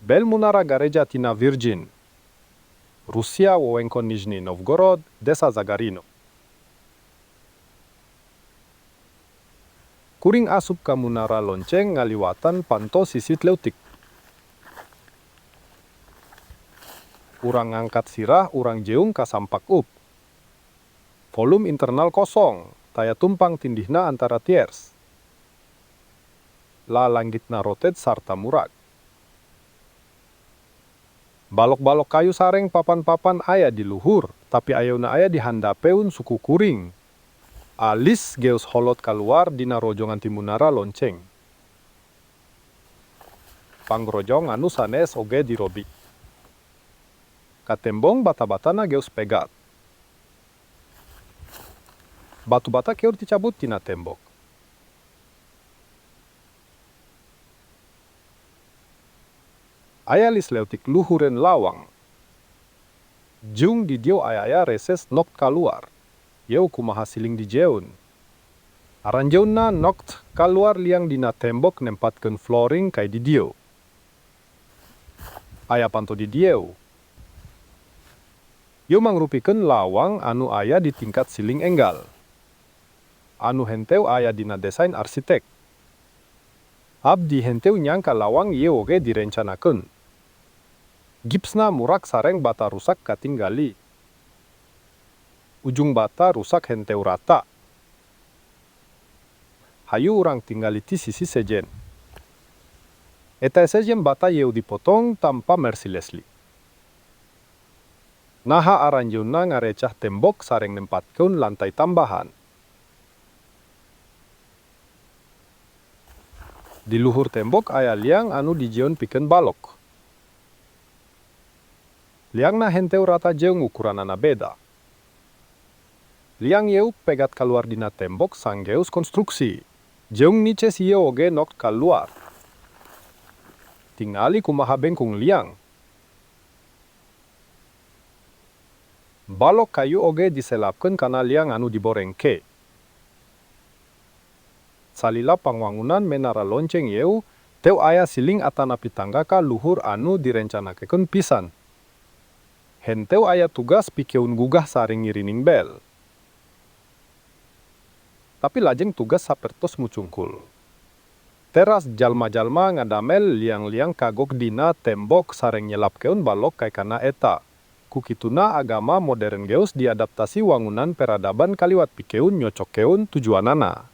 Bel Munara Gareja tina Virgin. Rusia wewengkon Nizhny Novgorod, Desa Zagarino. Kuring asup ka Munara Lonceng ngaliwatan panto sisit leutik. Urang ngangkat sirah, urang jeung ka sampak up. Volume internal kosong, taya tumpang tindihna antara tiers. La langgitna rotet sarta murag. Balok-balok kayu sareng papan-papan aya di luhur, tapi ayeuna aya di handapeun suku kuring. Alis geus holot kaluar dina rojongan ti Munara Lonceng. Pangrojong anu sanes oge dirobi. Katembong bata-batana geus pegat. Batu bata keur dicabut tina tembok. Aya lis leutik luhureun lawang. Jung di dieu aya reses nokt kaluar. Yeu kumaha siling di jeun. Aranjeunna nokt kaluar liang dina tembok nempatkeun flooring kai di dieu. Aya panto di dieu. Yeu mangrupikeun lawang anu aya di tingkat siling enggal. Anu henteu aya dina desain arsitek. Abdi henteu nyangka lawang ieu oge direncanakeun. Gipsna murag sareng bata rusak katinggali. Ujung bata rusak henteu rata. Hayu urang tinggali ti sisi sejen. Eta sejen bata ieu dipotong tanpa mercilessly. Naha aranjeunna ngarecah tembok sareng nempatkeun lantai tambahan. Di luhur tembok aya liang anu dijieun pikeun balok. Liangna henteu rata jeung ukuranana beda. Liang ieu pegat kaluar dina tembok sanggeus konstruksi. Jeung nices ieu oge nokt kaluar. Tingali kumaha bengkung liang. Balok kayu oge diselapkeun kana liang anu diborengke. Salila pangwangunan Menara Lonceng ieu, teu aya siling atanapi tangga ka luhur anu direncanakeun pisan. Henteu aya tugas pikeun gugah saring ngirining bel. Tapi lajeng tugas sapertos mucungkul. Teras jalma-jalma ngadamel liang-liang kagok dina tembok sareng nyelapkeun balok kai kana eta. Kukituna agama modern geus diadaptasi wangunan peradaban kaliwat pikeun nyocokeun tujuanana.